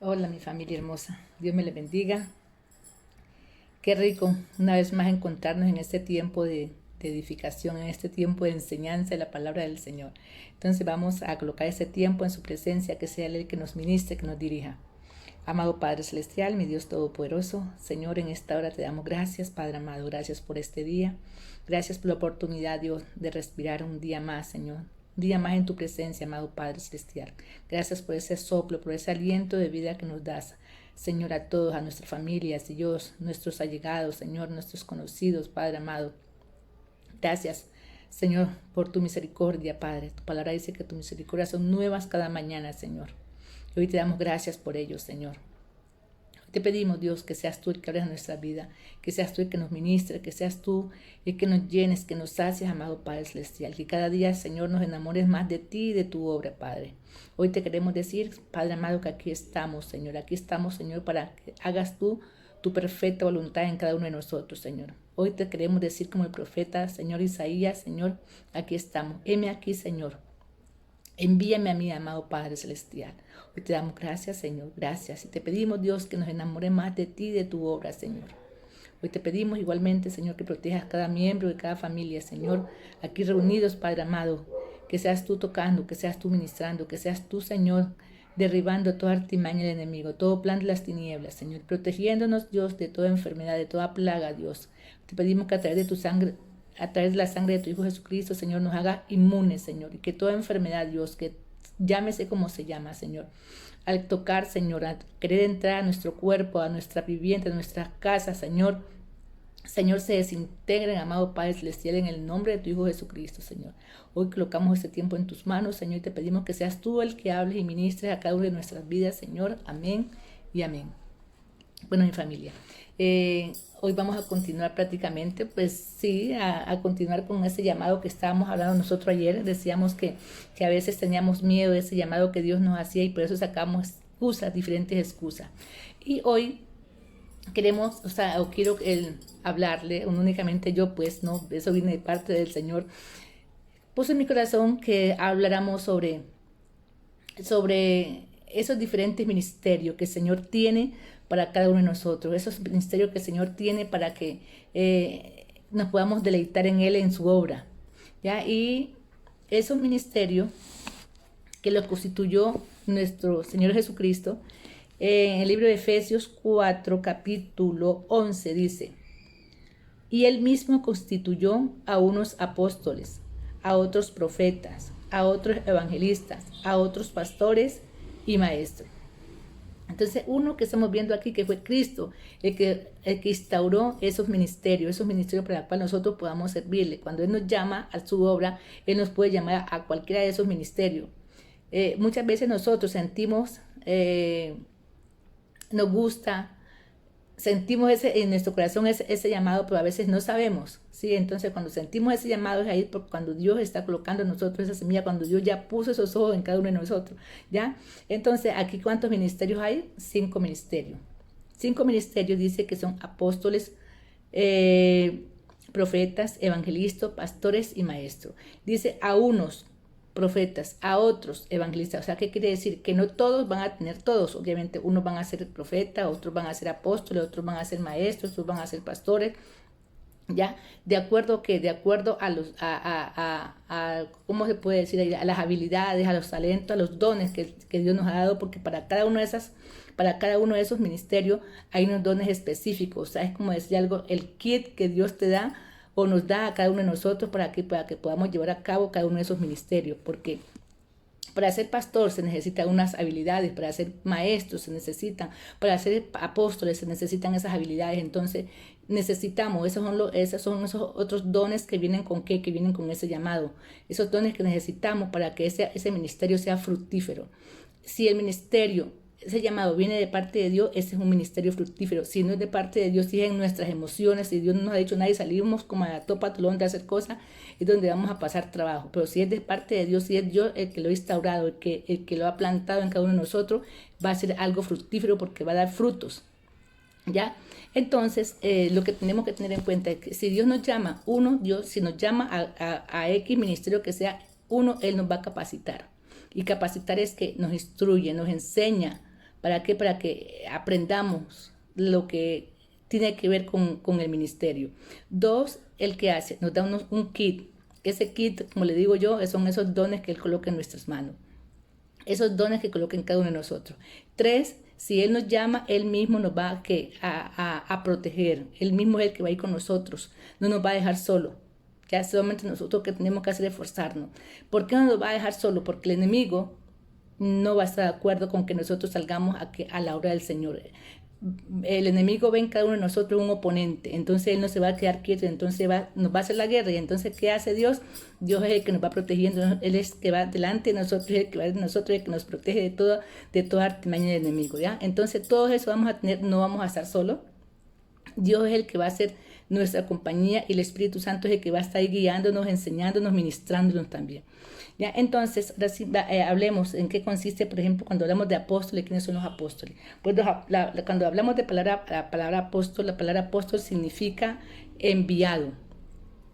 Hola mi familia hermosa, Dios me les bendiga. Qué rico una vez más encontrarnos en este tiempo de edificación, en este tiempo de enseñanza de la palabra del Señor. Entonces vamos a colocar ese tiempo en su presencia, que sea Él el que nos ministre, que nos dirija. Amado Padre Celestial, mi Dios Todopoderoso, Señor, en esta hora te damos gracias, Padre amado, gracias por este día. Gracias por la oportunidad, Dios, de respirar un día más, Señor. Un día más en tu presencia, amado Padre Celestial. Gracias por ese soplo, por ese aliento de vida que nos das, Señor, a todos, a nuestras familias, Dios, nuestros allegados, Señor, nuestros conocidos, Padre amado. Gracias, Señor, por tu misericordia, Padre. Tu palabra dice que tus misericordias son nuevas cada mañana, Señor. Y hoy te damos gracias por ello, Señor. Te pedimos, Dios, que seas tú el que hables en nuestra vida, que seas tú el que nos ministre, que seas tú el que nos llenes, que nos sacies, amado Padre Celestial. Que cada día, Señor, nos enamores más de ti y de tu obra, Padre. Hoy te queremos decir, Padre amado, que aquí estamos, Señor. Aquí estamos, Señor, para que hagas tú tu perfecta voluntad en cada uno de nosotros, Señor. Hoy te queremos decir como el profeta, Señor Isaías, Señor, aquí estamos. Heme aquí, Señor. Envíame a mí, amado Padre Celestial. Hoy te damos gracias, Señor, gracias. Y te pedimos, Dios, que nos enamore más de ti y de tu obra, Señor. Hoy te pedimos igualmente, Señor, que protejas a cada miembro de cada familia, Señor, aquí reunidos, Padre amado. Que seas tú tocando, que seas tú ministrando, que seas tú, Señor, derribando toda artimaña del enemigo, todo plan de las tinieblas, Señor, protegiéndonos, Dios, de toda enfermedad, de toda plaga, Dios. Te pedimos que a través de tu sangre, a través de la sangre de tu Hijo Jesucristo, Señor, nos haga inmunes, Señor, y que toda enfermedad, Dios, que llámese como se llama, Señor, al tocar, Señor, al querer entrar a nuestro cuerpo, a nuestra vivienda, a nuestra casa, Señor, se desintegren, amado Padre Celestial, en el nombre de tu Hijo Jesucristo, Señor. Hoy colocamos este tiempo en tus manos, Señor, y te pedimos que seas tú el que hables y ministres a cada una de nuestras vidas, Señor. Amén y amén. Bueno, mi familia, hoy vamos a continuar prácticamente, pues sí, a continuar con ese llamado que estábamos hablando nosotros ayer. Decíamos que a veces teníamos miedo de ese llamado que Dios nos hacía y por eso sacamos excusas, diferentes excusas. Y hoy queremos, o quiero hablarle, únicamente yo, pues, no, eso viene de parte del Señor. Puso en mi corazón que habláramos sobre esos diferentes ministerios que el Señor tiene para cada uno de nosotros, esos ministerios que el Señor tiene para que nos podamos deleitar en Él, en su obra, ¿ya? Y esos ministerios que los constituyó nuestro Señor Jesucristo, en el libro de Efesios 4, capítulo 11, dice: y Él mismo constituyó a unos apóstoles, a otros profetas, a otros evangelistas, a otros pastores y maestros. Entonces, uno que estamos viendo aquí, que fue Cristo, el que instauró esos ministerios para los cuales nosotros podamos servirle. Cuando Él nos llama a su obra, Él nos puede llamar a cualquiera de esos ministerios. Muchas veces nosotros sentimos, nos gusta, sentimos en nuestro corazón ese llamado, pero a veces no sabemos, ¿sí? Entonces, cuando sentimos ese llamado es ahí cuando Dios está colocando en nosotros esa semilla, cuando Dios ya puso esos ojos en cada uno de nosotros, ¿ya? Entonces, aquí, ¿cuántos ministerios hay? 5 ministerios. 5 ministerios dice que son apóstoles, profetas, evangelistas, pastores y maestros. Dice a unos profetas, a otros evangelistas. O sea, ¿qué quiere decir? Que no todos van a tener todos. Obviamente, unos van a ser profetas, otros van a ser apóstoles, otros van a ser maestros, otros van a ser pastores. ¿Ya? De acuerdo a los, ¿cómo se puede decir? A las habilidades, a los talentos, a los dones que Dios nos ha dado, porque para cada uno de esos ministerios hay unos dones específicos. O sea, es como decir algo, el kit que Dios te da o nos da a cada uno de nosotros para que podamos llevar a cabo cada uno de esos ministerios, porque para ser pastor se necesitan unas habilidades, para ser maestro se necesitan, para ser apóstoles se necesitan esas habilidades. Entonces necesitamos, esos son esos otros dones que vienen con ¿qué? Que vienen con ese llamado, esos dones que necesitamos para que ese ministerio sea fructífero. Si el ministerio, ese llamado viene de parte de Dios, ese es un ministerio fructífero. Si no es de parte de Dios, si es en nuestras emociones, si Dios no nos ha dicho nada y salimos como a la topa tulón de hacer cosas, es donde vamos a pasar trabajo. Pero si es de parte de Dios, si es Dios el que lo ha instaurado, el que lo ha plantado en cada uno de nosotros, va a ser algo fructífero porque va a dar frutos, ¿ya? Entonces, lo que tenemos que tener en cuenta es que si Dios nos llama, si nos llama a X ministerio que sea, Él nos va a capacitar. Y capacitar es que nos instruye, nos enseña ¿Para qué? Para que aprendamos lo que tiene que ver con el ministerio. Dos, el que hace, nos da un kit. Ese kit, como le digo yo, son esos dones que Él coloca en nuestras manos. Esos dones que coloca en cada uno de nosotros. Tres, si Él nos llama, Él mismo nos va a proteger. Él mismo es el que va a ir con nosotros. No nos va a dejar solo. Ya solamente nosotros que tenemos que hacer es esforzarnos. ¿Por qué no nos va a dejar solo? Porque el enemigo no va a estar de acuerdo con que nosotros salgamos a la obra del Señor. El enemigo ve en cada uno de nosotros un oponente, entonces él no se va a quedar quieto, entonces nos va a hacer la guerra. Y entonces, ¿qué hace Dios? Dios es el que nos va protegiendo, Él es el que va delante de nosotros, es el que va de nosotros, el que nos protege de toda artimaña del enemigo, ¿ya? Entonces, todo eso vamos a tener, no vamos a estar solos. Dios es el que va a ser nuestra compañía y el Espíritu Santo es el que va a estar guiándonos, enseñándonos, ministrándonos también. ¿Ya? Entonces, hablemos en qué consiste, por ejemplo, cuando hablamos de apóstoles, ¿quiénes son los apóstoles? Pues cuando hablamos de la palabra apóstol significa enviado.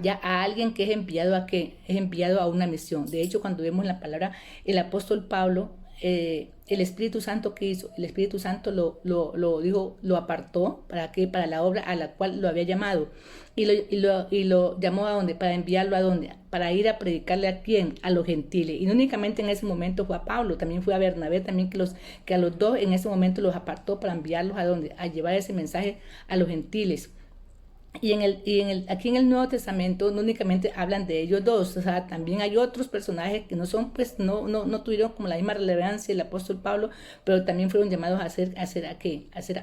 Ya a alguien que es enviado a qué, es enviado a una misión. De hecho, cuando vemos la palabra, el apóstol Pablo, el Espíritu Santo que hizo, el Espíritu Santo lo apartó, ¿para qué? Para la obra a la cual lo había llamado. Y lo llamó a dónde, para enviarlo a dónde, para ir a predicarle a quién, a los gentiles. Y no únicamente en ese momento fue a Pablo, también fue a Bernabé, también que a los dos en ese momento los apartó para enviarlos a dónde, a llevar ese mensaje a los gentiles. Y aquí en el Nuevo Testamento no únicamente hablan de ellos dos, o sea, también hay otros personajes que no son, pues, no tuvieron como la misma relevancia el apóstol Pablo, pero también fueron llamados a ser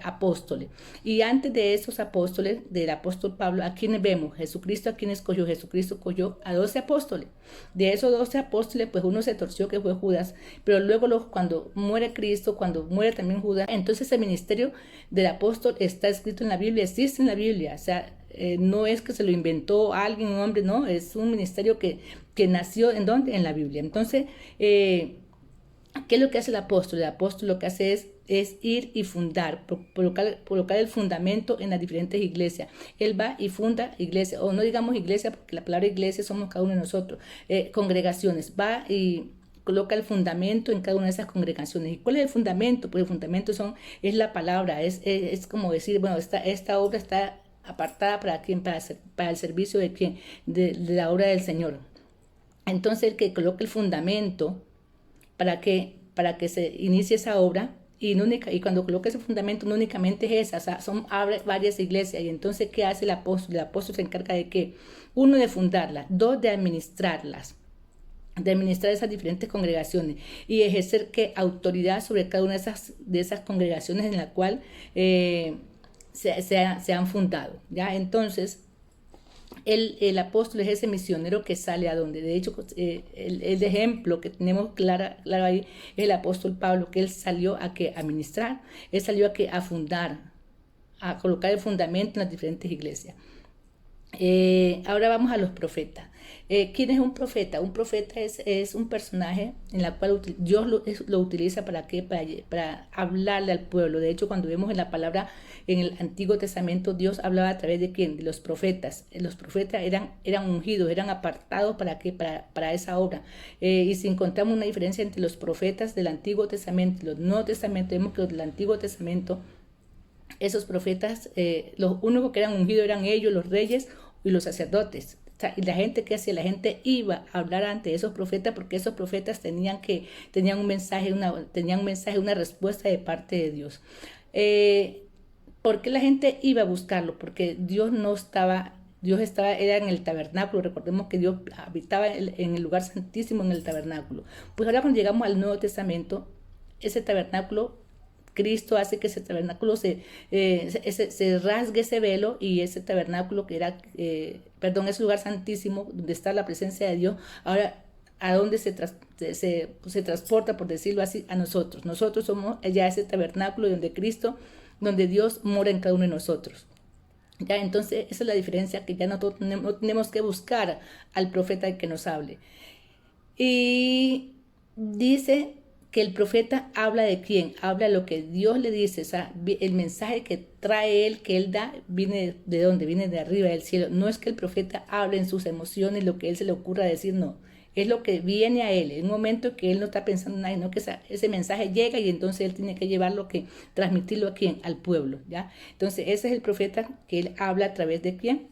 apóstoles. Y antes de esos apóstoles, del apóstol Pablo, ¿a quiénes vemos? Jesucristo, ¿a quiénes escogió? Jesucristo escogió a 12 apóstoles. De esos 12 apóstoles, pues uno se torció, que fue Judas, pero luego cuando muere Cristo, cuando muere también Judas, entonces el ministerio del apóstol está escrito en la Biblia, existe en la Biblia, o sea, no es que se lo inventó alguien, un hombre, no, es un ministerio que nació ¿en dónde? En la Biblia. Entonces, ¿qué es lo que hace el apóstol? El apóstol lo que hace es ir y fundar, colocar el fundamento en las diferentes iglesias. Él va y funda iglesias, o no digamos iglesia, porque la palabra iglesia somos cada uno de nosotros, congregaciones, va y coloca el fundamento en cada una de esas congregaciones. ¿Y cuál es el fundamento? Pues el fundamento es la palabra, es como decir, bueno, esta obra está apartada para quién, para el servicio de quién, de la obra del Señor. Entonces el que coloque el fundamento para que se inicie esa obra, y cuando coloca ese fundamento no únicamente es esa, o sea, abre varias iglesias. Y entonces, ¿qué hace el apóstol? El apóstol se encarga de qué, uno, de fundarlas, dos, de administrarlas, de administrar esas diferentes congregaciones y ejercer qué, autoridad sobre cada una de esas congregaciones en la cual se han fundado, ¿ya? Entonces, el apóstol es ese misionero que sale a donde. De hecho, el ejemplo que tenemos claro ahí es el apóstol Pablo, que él salió a ministrar, él salió a fundar, a colocar el fundamento en las diferentes iglesias. Ahora vamos a los profetas. ¿Quién es un profeta? Un profeta es un personaje en la cual Dios lo utiliza ¿para qué? Para hablarle al pueblo. De hecho, cuando vemos en la palabra en el Antiguo Testamento, Dios hablaba a través de ¿quién? De los profetas. Los profetas eran ungidos, eran apartados ¿para qué? Para esa obra. Y si encontramos una diferencia entre los profetas del Antiguo Testamento y los Nuevos Testamentos, vemos que los del Antiguo Testamento, esos profetas, los únicos que eran ungidos eran ellos, los reyes y los sacerdotes. O sea, y la gente, ¿qué hacía? La gente iba a hablar ante esos profetas, porque esos profetas tenían un mensaje, una respuesta de parte de Dios. ¿Por qué la gente iba a buscarlo? Porque Dios era en el tabernáculo. Recordemos que Dios habitaba en el lugar santísimo, en el tabernáculo. Pues ahora cuando llegamos al Nuevo Testamento, ese tabernáculo, Cristo hace que ese tabernáculo se rasgue ese velo, y ese tabernáculo que era, ese lugar santísimo donde está la presencia de Dios, ahora a dónde se transporta, por decirlo así, a nosotros. Nosotros somos ya ese tabernáculo donde Dios mora en cada uno de nosotros. Ya, entonces esa es la diferencia, que ya no tenemos que buscar al profeta que nos hable. Y dice que el profeta habla de quién, habla lo que Dios le dice, o sea, el mensaje que trae él, que él da, viene de dónde, viene de arriba del cielo. No es que el profeta hable en sus emociones, lo que él se le ocurra decir, no. es lo que viene a él, en un momento que él no está pensando en nada, sino que ese mensaje llega y entonces él tiene que llevarlo, transmitirlo a quién, al pueblo, ¿ya? Entonces ese es el profeta que él habla a través de quién,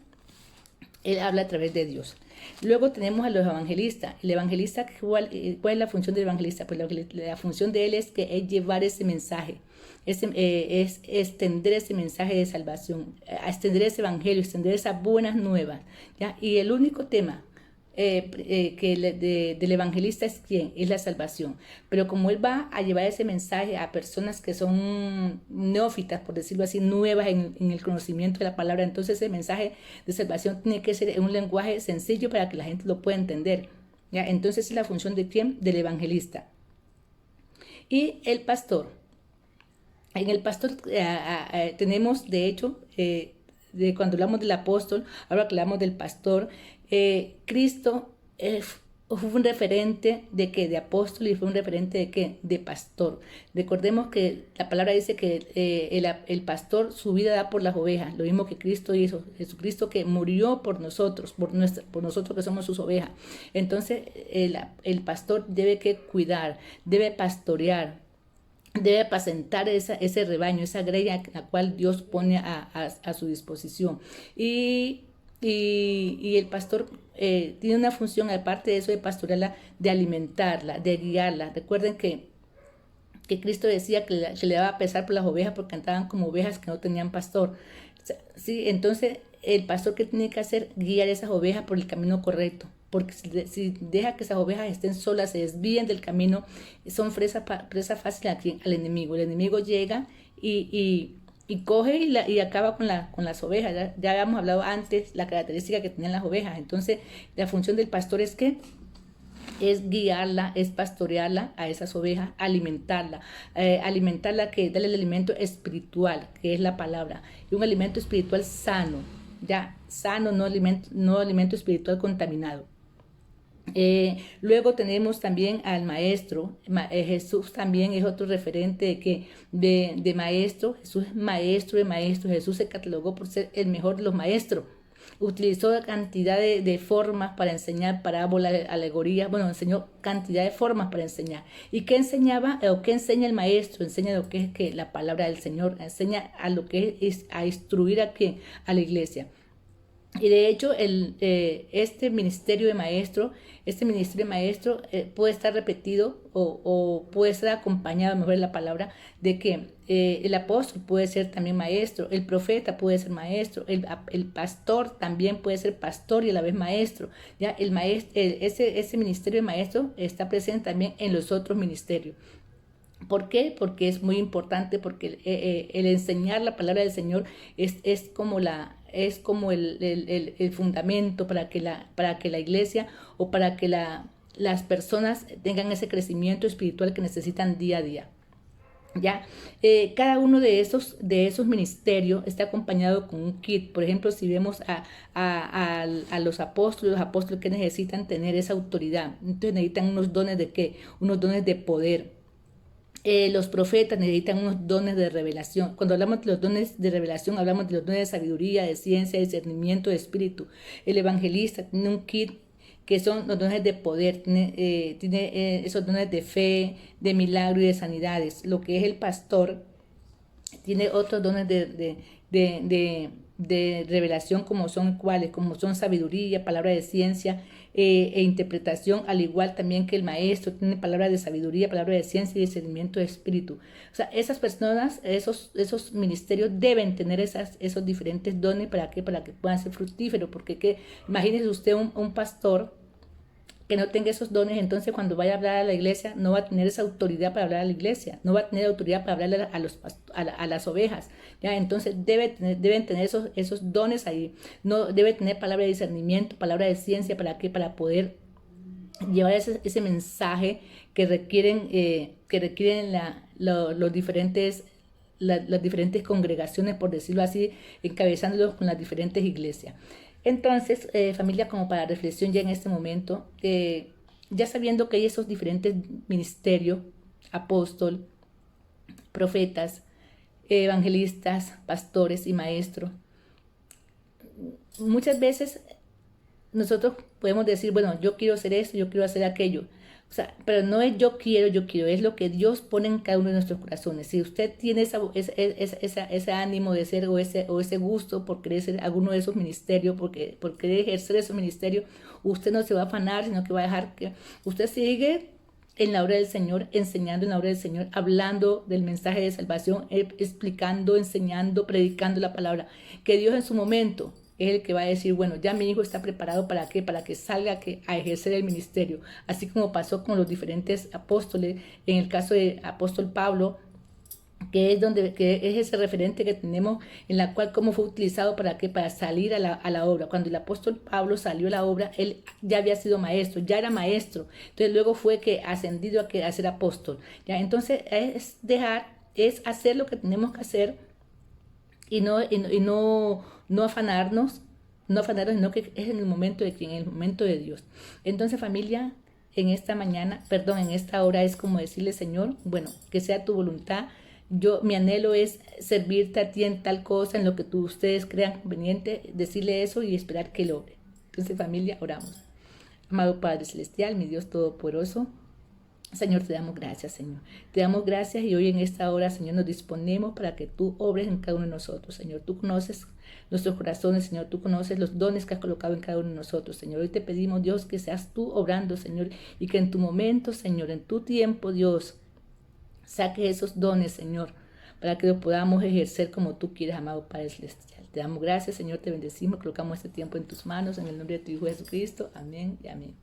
él habla a través de Dios. Luego tenemos a los evangelistas. El evangelista, ¿cuál es la función del evangelista? Pues la función de él es llevar ese mensaje, es extender ese mensaje de salvación, extender ese evangelio, extender esas buenas nuevas, ¿ya? Y el único tema del evangelista es quién, es la salvación. Pero como él va a llevar ese mensaje a personas que son neófitas, por decirlo así, nuevas en el conocimiento de la palabra, entonces ese mensaje de salvación tiene que ser en un lenguaje sencillo para que la gente lo pueda entender, ¿ya? Entonces es la función de quién, del evangelista. Y el pastor. En el pastor tenemos, de hecho, cuando hablamos del apóstol, ahora que hablamos del pastor, Cristo fue un referente de qué, de apóstol, y fue un referente de qué, de pastor. Recordemos que la palabra dice que el pastor su vida da por las ovejas, lo mismo que Cristo hizo, Jesucristo que murió por nosotros, por nosotros que somos sus ovejas. Entonces el pastor debe que cuidar, debe pastorear, debe apacentar ese rebaño, esa grey a la cual Dios pone a su disposición. Y el pastor tiene una función, aparte de eso, de pastorearla, de alimentarla, de guiarla. Recuerden que Cristo decía que le daba pesar por las ovejas porque andaban como ovejas que no tenían pastor. ¿Sí? Entonces, el pastor, ¿qué tiene que hacer? Guiar esas ovejas por el camino correcto. Porque si deja que esas ovejas estén solas, se desvíen del camino, son presa fácil al enemigo. El enemigo llega y coge y acaba con las ovejas. Ya habíamos hablado antes la característica que tenían las ovejas. Entonces, la función del pastor es que es guiarla, es pastorearla a esas ovejas, alimentarla, que darle el alimento espiritual, que es la palabra, y un alimento espiritual sano, ya, sano, no alimento espiritual contaminado. Luego tenemos también al maestro. Jesús también es otro referente de maestro. Jesús es maestro de maestros. Jesús se catalogó por ser el mejor de los maestros. Utilizó cantidad de formas para enseñar, parábolas, alegorías. Bueno, enseñó cantidad de formas para enseñar. ¿Y qué enseñaba o qué enseña el maestro? Enseña lo que es la palabra del Señor. Enseña a lo que es a instruir a la iglesia. Y de hecho, este ministerio de maestro puede estar repetido o puede ser acompañado, mejor es la palabra, de que el apóstol puede ser también maestro, el profeta puede ser maestro, el pastor también puede ser pastor y a la vez maestro. ¿Ya? Ese ministerio de maestro está presente también en los otros ministerios. ¿Por qué? Porque es muy importante, porque el enseñar la palabra del Señor es como el fundamento para que la iglesia o para que las personas tengan ese crecimiento espiritual que necesitan día a día. ¿Ya? Cada uno de esos ministerios está acompañado con un kit. Por ejemplo, si vemos a los apóstoles que necesitan tener esa autoridad, entonces necesitan unos dones de ¿qué? Unos dones de poder. Los profetas necesitan unos dones de revelación. Cuando hablamos de los dones de revelación, hablamos de los dones de sabiduría, de ciencia, de discernimiento, de espíritu. El evangelista tiene un kit que son los dones de poder, tiene esos dones de fe, de milagro y de sanidades. Lo que es el pastor tiene otros dones de revelación, como son sabiduría, palabra de ciencia e interpretación, al igual también que el maestro tiene palabra de sabiduría, palabra de ciencia y discernimiento de espíritu. O sea, esas personas, esos ministerios deben tener esos diferentes dones. ¿Para qué? Para que puedan ser fructíferos, porque imagínese usted un pastor que no tenga esos dones, entonces cuando vaya a hablar a la iglesia no va a tener esa autoridad para hablar a la iglesia, no va a tener autoridad para hablar a las ovejas, ¿ya? Entonces deben tener esos dones ahí, no debe tener palabra de discernimiento, palabra de ciencia. ¿Para qué? Para poder llevar ese mensaje que requieren las diferentes congregaciones, por decirlo así, encabezándolos con las diferentes iglesias. Entonces, familia, como para reflexión ya en este momento, ya sabiendo que hay esos diferentes ministerios, apóstol, profetas, evangelistas, pastores y maestros, muchas veces nosotros podemos decir, bueno, yo quiero hacer esto, yo quiero hacer aquello. O sea, pero no es yo quiero, es lo que Dios pone en cada uno de nuestros corazones. Si usted tiene ese ánimo de ser o ese gusto por querer ser alguno de esos ministerios, por querer ejercer esos ministerios, usted no se va a afanar, sino que va a dejar que usted sigue en la obra del Señor, enseñando en la obra del Señor, hablando del mensaje de salvación, explicando, enseñando, predicando la palabra. Que Dios en su momento es el que va a decir, bueno, ya mi hijo está preparado para qué, para que salga a ejercer el ministerio. Así como pasó con los diferentes apóstoles, en el caso del apóstol Pablo, que es ese referente que tenemos, en la cual cómo fue utilizado para qué, para salir a la obra. Cuando el apóstol Pablo salió a la obra, él ya había sido maestro, ya era maestro. Entonces luego fue que ascendido a ser apóstol. ¿Ya? Entonces es hacer lo que tenemos que hacer y no afanarnos, sino que es en el momento de quién, en el momento de Dios. Entonces, familia, en esta hora es como decirle, Señor, bueno, que sea tu voluntad. Mi anhelo es servirte a ti en tal cosa, en lo que ustedes crean conveniente, decirle eso y esperar que lo obre. Entonces, familia, oramos. Amado Padre Celestial, mi Dios Todopoderoso, Señor, te damos gracias, Señor. Te damos gracias y hoy en esta hora, Señor, nos disponemos para que tú obres en cada uno de nosotros, Señor. Tú conoces nuestros corazones, Señor. Tú conoces los dones que has colocado en cada uno de nosotros, Señor. Hoy te pedimos, Dios, que seas tú obrando, Señor, y que en tu momento, Señor, en tu tiempo, Dios, saque esos dones, Señor, para que los podamos ejercer como tú quieres, amado Padre Celestial. Te damos gracias, Señor, te bendecimos, colocamos este tiempo en tus manos, en el nombre de tu Hijo Jesucristo. Amén y amén.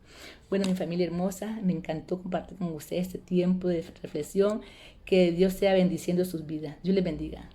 Bueno, mi familia hermosa, me encantó compartir con ustedes este tiempo de reflexión. Que Dios sea bendiciendo sus vidas. Dios les bendiga.